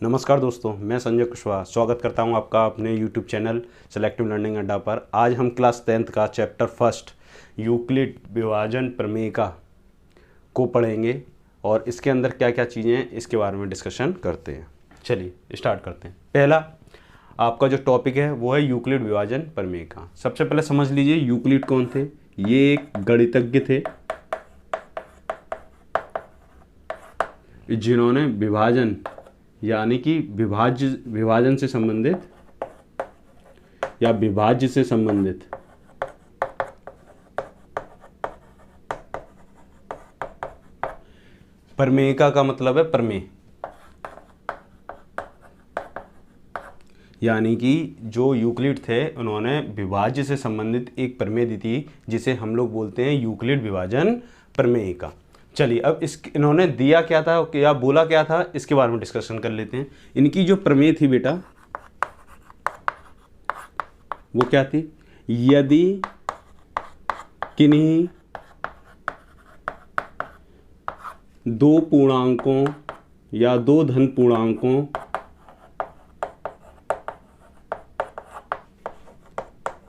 नमस्कार दोस्तों, मैं संजय कुशवाहा स्वागत करता हूं आपका अपने YouTube चैनल सेलेक्टिव लर्निंग अड्डा पर। आज हम क्लास 10th का चैप्टर फर्स्ट यूक्लिड विभाजन प्रमेयिका को पढ़ेंगे और इसके अंदर क्या क्या चीज़ें हैं इसके बारे में डिस्कशन करते हैं। चलिए स्टार्ट करते हैं। पहला आपका जो टॉपिक है वो है यूक्लिड विभाजन प्रमेयिका। सबसे पहले समझ लीजिए यूक्लिड कौन थे। ये एक गणितज्ञ थे जिन्होंने विभाजन यानी कि विभाजन से संबंधित या विभाज्य से संबंधित प्रमेयिका का मतलब है प्रमेय, यानी कि जो यूक्लिड थे उन्होंने विभाज्य से संबंधित एक प्रमेय दी थी जिसे हम लोग बोलते हैं यूक्लिड विभाजन प्रमेयिका। चलिए अब इन्होंने दिया क्या था या बोला क्या था इसके बारे में डिस्कशन कर लेते हैं। इनकी जो प्रमेय थी बेटा वो क्या थी, यदि किन्हीं दो पूर्णांकों या दो धन पूर्णांकों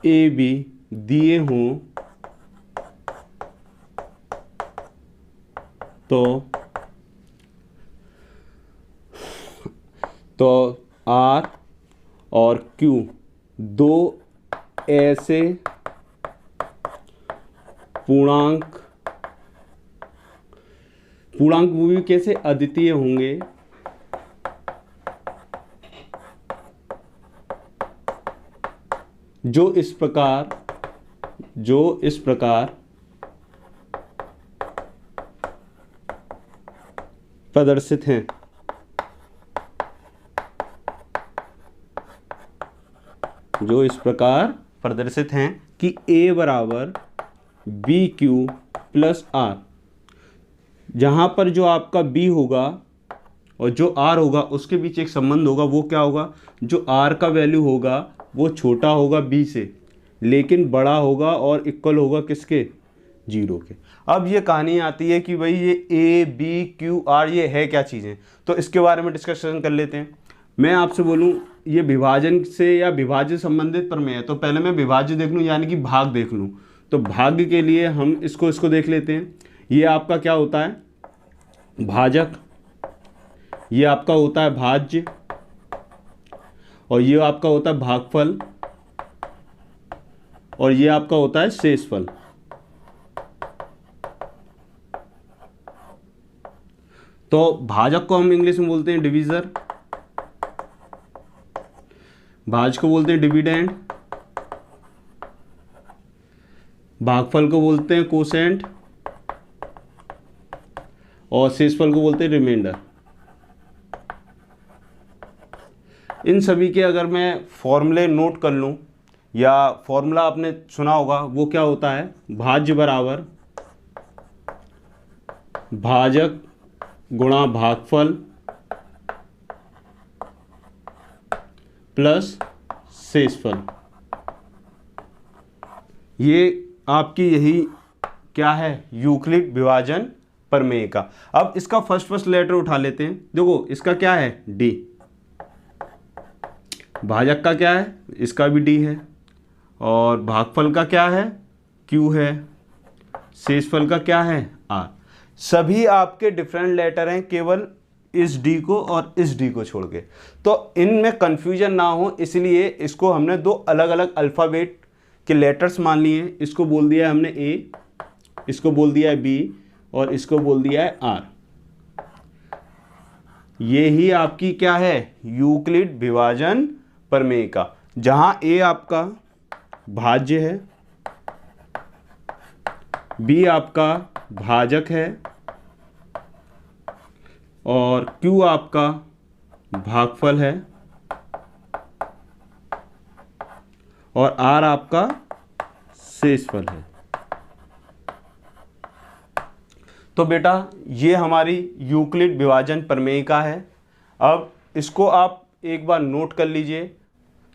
ए बी दिए हों तो R और Q दो ऐसे पूर्णांक वो भी कैसे अद्वितीय होंगे जो इस प्रकार प्रदर्शित हैं। जो इस प्रकार प्रदर्शित हैं कि A बराबर बी क्यू प्लस आर, जहाँ पर जो आपका B होगा और जो R होगा उसके बीच एक संबंध होगा। वो क्या होगा, जो R का वैल्यू होगा वो छोटा होगा B से लेकिन बड़ा होगा और इक्वल होगा किसके, 0 के। अब ये कहानी आती है कि भाई ये A B Q R ये है क्या चीज़ें, तो इसके बारे में डिस्कशन कर लेते हैं। मैं आपसे बोलूँ ये विभाजन से या विभाज्य संबंधित प्रमेय है, तो पहले मैं विभाज्य देख लूँ यानी कि भाग देख लूँ। तो भाग के लिए हम इसको देख लेते हैं। ये आपका क्या होता है, भाजक, ये आपका होता है भाज्य और ये आपका होता है भागफल और ये आपका होता है शेषफल। तो भाजक को हम इंग्लिश में बोलते हैं डिवीजर, भाज्य को बोलते हैं डिविडेंड, भागफल को बोलते हैं कोसेंट और शेषफल को बोलते हैं रिमाइंडर। इन सभी के अगर मैं फॉर्मूले नोट कर लूँ या फॉर्मूला आपने सुना होगा वो क्या होता है, भाज्य बराबर भाजक गुणा भागफल प्लस शेषफल। ये आपकी यही क्या है, यूक्लिड विभाजन प्रमेयिका। अब इसका फर्स्ट लेटर उठा लेते हैं। देखो इसका क्या है, डी। भाजक का क्या है, इसका भी डी है और भागफल का क्या है, क्यू है, शेषफल का क्या है, आर। सभी आपके डिफरेंट लेटर हैं केवल इस डी को और इस डी को छोड़ के। तो इनमें कंफ्यूजन ना हो इसलिए इसको हमने दो अलग अलग अल्फ़ाबेट के लेटर्स मान लिए। इसको बोल दिया है हमने ए, इसको बोल दिया है बी और इसको बोल दिया है आर। ये ही आपकी क्या है, यूक्लिड विभाजन प्रमेयिका, जहां ए आपका भाज्य है, बी आपका भाजक है और Q आपका भागफल है और R आपका शेषफल है। तो बेटा ये हमारी यूक्लिड विभाजन प्रमेयिका है। अब इसको आप एक बार नोट कर लीजिए।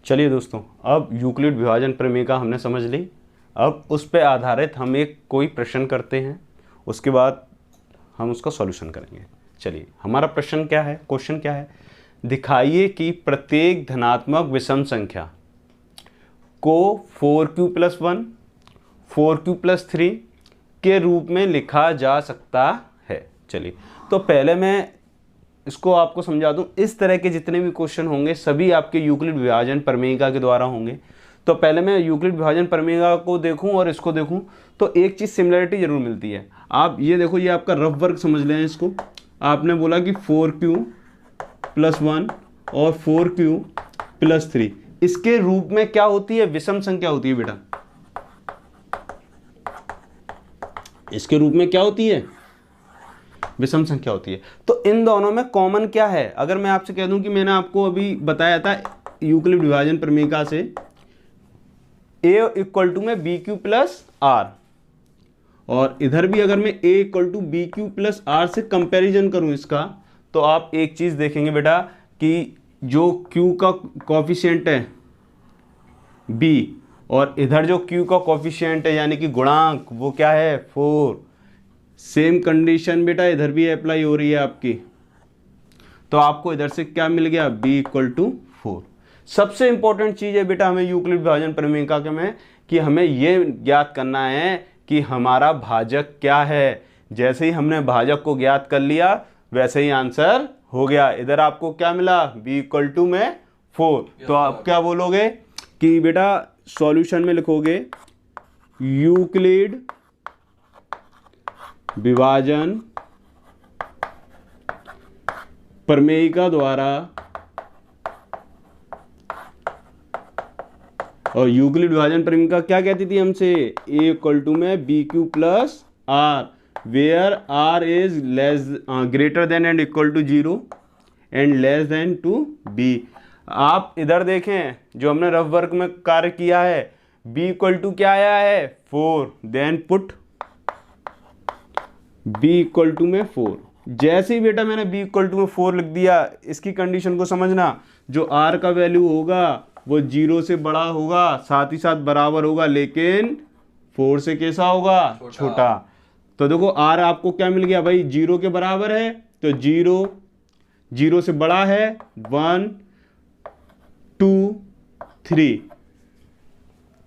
चलिए दोस्तों, अब यूक्लिड विभाजन प्रमेयिका हमने समझ ली। अब उस पर आधारित हम एक कोई प्रश्न करते हैं, उसके बाद हम उसका सॉल्यूशन करेंगे। चलिए हमारा प्रश्न क्या है, क्वेश्चन क्या है, दिखाइए कि प्रत्येक धनात्मक विषम संख्या को 4q+1, 4q+3 के रूप में लिखा जा सकता है। चलिए, तो पहले मैं इसको आपको समझा दूं। इस तरह के जितने भी क्वेश्चन होंगे सभी आपके यूक्लिड विभाजन प्रमेयिका के द्वारा होंगे। तो पहले मैं यूक्लिड विभाजन प्रमेयिका को देखूं और इसको देखूं तो एक चीज़ सिमिलरिटी जरूर मिलती है। आप ये देखो, ये आपका रफ वर्क समझ लें इसको। आपने बोला कि 4q+1 और 4q+3 इसके रूप में क्या होती है? विषम संख्या होती है बेटा। इसके रूप में क्या होती है? विषम संख्या होती है। तो इन दोनों में कॉमन क्या है? अगर मैं आपसे कह दूं कि मैंने आपको अभी बताया था यूक्लिड विभाजन प्रमेयिका से a इक्वल टू में bq+r, और इधर भी अगर मैं a इक्वल टू bq+r से कंपैरिजन करूं इसका, तो आप एक चीज देखेंगे बेटा कि जो q का कोफिशिएंट है b और इधर जो q का कोफिशिएंट है यानी कि गुणांक वो क्या है? 4। सेम कंडीशन बेटा इधर भी अप्लाई हो रही है आपकी। तो आपको इधर से क्या मिल गया? b equal to 4। सबसे इंपॉर्टेंट चीज है बेटा हमें यूक्लिड विभाजन प्रमेयिका के में कि हमें ये ज्ञात करना है कि हमारा भाजक क्या है। जैसे ही हमने भाजक को ज्ञात कर लिया वैसे ही आंसर हो गया। इधर आपको क्या मिला? b इक्वल टू में 4। तो आप क्या बोलोगे कि बेटा सॉल्यूशन में लिखोगे यूक्लिड विभाजन प्रमेयिका द्वारा, और यूक्लिड विभाजन प्रमेयिका क्या कहती थी हमसे? a इक्वल टू में bq+r where r is greater than and equal to 0 and less than to b। आप इधर देखें जो हमने रफ वर्क में कार्य किया है, b इक्वल टू क्या आया है? 4। Then put b equal to में 4। जैसे ही बेटा मैंने b इक्वल टू में 4 लिख दिया, इसकी कंडीशन को समझना, जो r का वैल्यू होगा वो 0 से बड़ा होगा, साथ ही साथ बराबर होगा, लेकिन 4 से कैसा होगा? छोटा। तो देखो r आपको क्या मिल गया भाई? 0 के बराबर है, तो 0 से बड़ा है 1 2 3।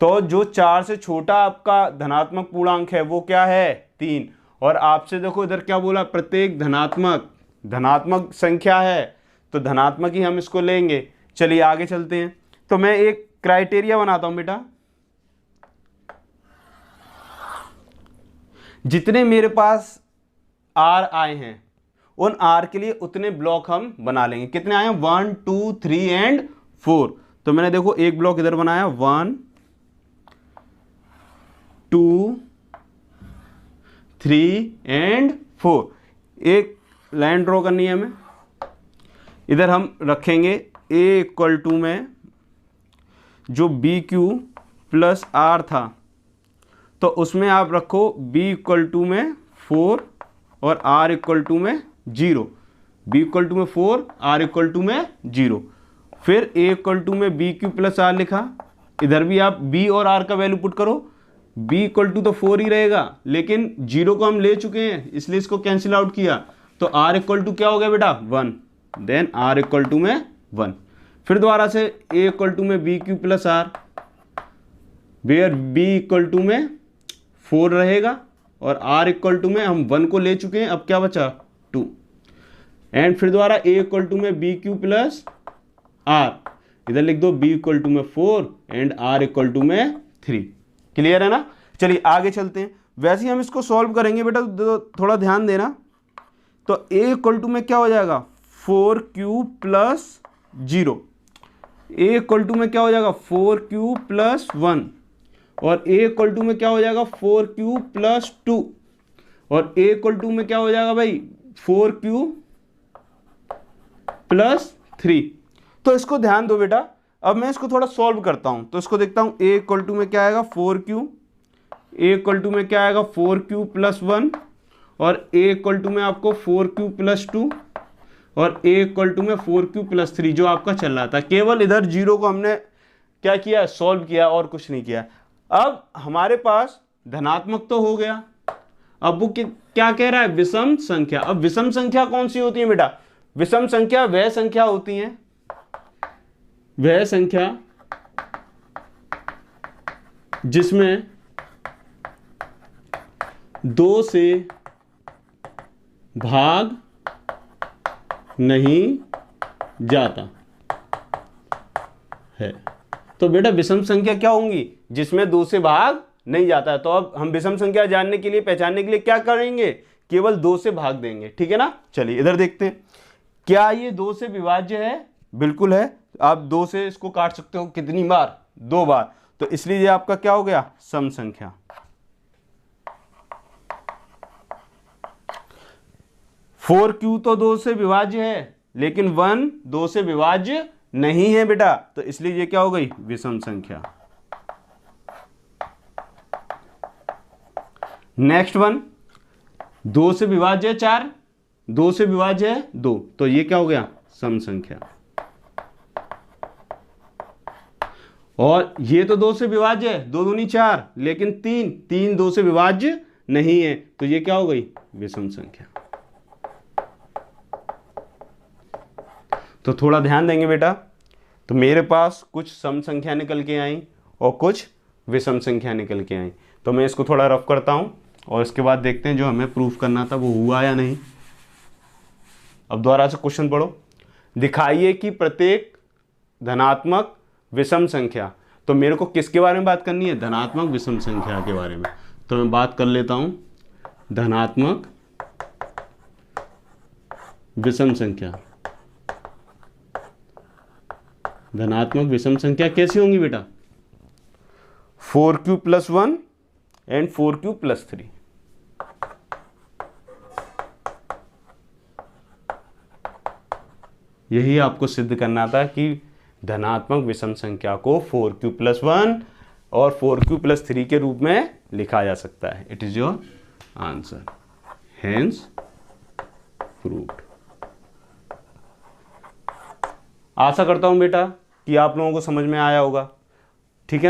तो जो 4 से छोटा आपका धनात्मक पूर्णांक है वो क्या है? 3। और आपसे देखो इधर क्या बोला? प्रत्येक धनात्मक संख्या है, तो धनात्मक ही हम इसको लेंगे। चलिए आगे चलते हैं। तो मैं एक क्राइटेरिया बनाता हूं बेटा। जितने मेरे पास r आए हैं उन r के लिए उतने ब्लॉक हम बना लेंगे। कितने आए हैं? 1 2 3 एंड 4। तो मैंने देखो एक ब्लॉक इधर बनाया, 1 2 3 एंड 4। एक लाइन ड्रॉ करनी है हमें। इधर हम रखेंगे a इक्वल टू में जो bq+r था, तो उसमें आप रखो b इक्वल टू में 4 और r इक्वल टू में 0। b इक्वल टू में 4, r इक्वल टू में 0। फिर a इक्वल टू में bq+r लिखा। इधर भी आप b और r का वैल्यू पुट करो। b इक्वल टू तो 4 ही रहेगा, लेकिन 0 को हम ले चुके हैं इसलिए इसको कैंसिल आउट किया। तो r इक्वल टू क्या हो गया बेटा? 1। देन r इक्वल टू में 1। फिर दोबारा से a इक्वल टू में bq+r where b equal to में 4 रहेगा, और r इक्वल टू में हम 1 को ले चुके हैं, अब क्या बचा? 2। एंड फिर दोबारा a इक्वल टू में bq+r, इधर लिख दो b इक्वल टू में 4 एंड r इक्वल टू में 3। क्लियर है ना? चलिए आगे चलते हैं। वैसे ही हम इसको सॉल्व करेंगे बेटा, तो थोड़ा ध्यान देना। तो a इक्वल टू में क्या हो जाएगा? 4q+0। a इक्वल टू में क्या हो जाएगा? 4q+1। और a इक्वल टू में क्या हो जाएगा? 4q+2। और a इक्वल टू में क्या हो जाएगा भाई? 4q+3। तो इसको ध्यान दो बेटा। अब मैं इसको थोड़ा सॉल्व करता हूं, तो इसको देखता हूं। a इक्वल टू में क्या आएगा? 4q। a इक्वल टू में क्या आएगा? 4q+1। और a इक्वल टू में आपको 4q+2 और a इक्वल टू में 4q+3 जो आपका चल रहा था। केवल इधर 0 को हमने क्या किया? सॉल्व किया और कुछ नहीं किया। अब हमारे पास धनात्मक तो हो गया, अब वो क्या कह रहा है? विषम संख्या। अब विषम संख्या कौन सी होती है बेटा? विषम संख्या वह संख्या होती है, वह संख्या जिसमें 2 से भाग नहीं जाता है। तो बेटा विषम संख्या क्या होंगी? जिसमें 2 से भाग नहीं जाता है। तो अब हम विषम संख्या जानने के लिए, पहचानने के लिए क्या करेंगे? केवल 2 से भाग देंगे, ठीक है ना। चलिए इधर देखते हैं, क्या ये 2 से विभाज्य है? बिल्कुल है। आप 2 से इसको काट सकते हो कितनी बार? 2 बार। तो इसलिए ये आपका क्या हो गया? सम संख्या। 4q तो 2 से विभाज्य है, लेकिन 1 2 से विभाज्य नहीं है बेटा, तो इसलिए ये क्या हो गई? विषम संख्या। नेक्स्ट वन, 2 से विभाज्य है 4, 2 से विभाज्य है 2, तो ये क्या हो गया? सम संख्या। और ये तो 2 से विभाज्य है, 2 दूनी 4, लेकिन 3 2 से विभाज्य नहीं है, तो ये क्या हो गई? विषम संख्या। तो थोड़ा ध्यान देंगे बेटा। तो मेरे पास कुछ सम संख्या निकल के आई और कुछ विषम संख्या निकल के आई। तो मैं इसको थोड़ा रफ करता हूं और इसके बाद देखते हैं जो हमें प्रूफ करना था वो हुआ या नहीं। अब दोबारा से क्वेश्चन पढ़ो। दिखाइए कि प्रत्येक धनात्मक विषम संख्या, तो मेरे को किसके बारे में बात करनी है? धनात्मक विषम संख्या के बारे में। तो मैं बात कर लेता हूं धनात्मक विषम संख्या। धनात्मक विषम संख्या कैसी होंगी बेटा? 4q + 1 and 4q + 3। यही आपको सिद्ध करना था कि धनात्मक विषम संख्या को 4q + 1 और 4q + 3 के रूप में लिखा जा सकता है। It is your answer, hence proved. आशा करता हूं बेटा कि आप लोगों को समझ में आया होगा, ठीक है ना।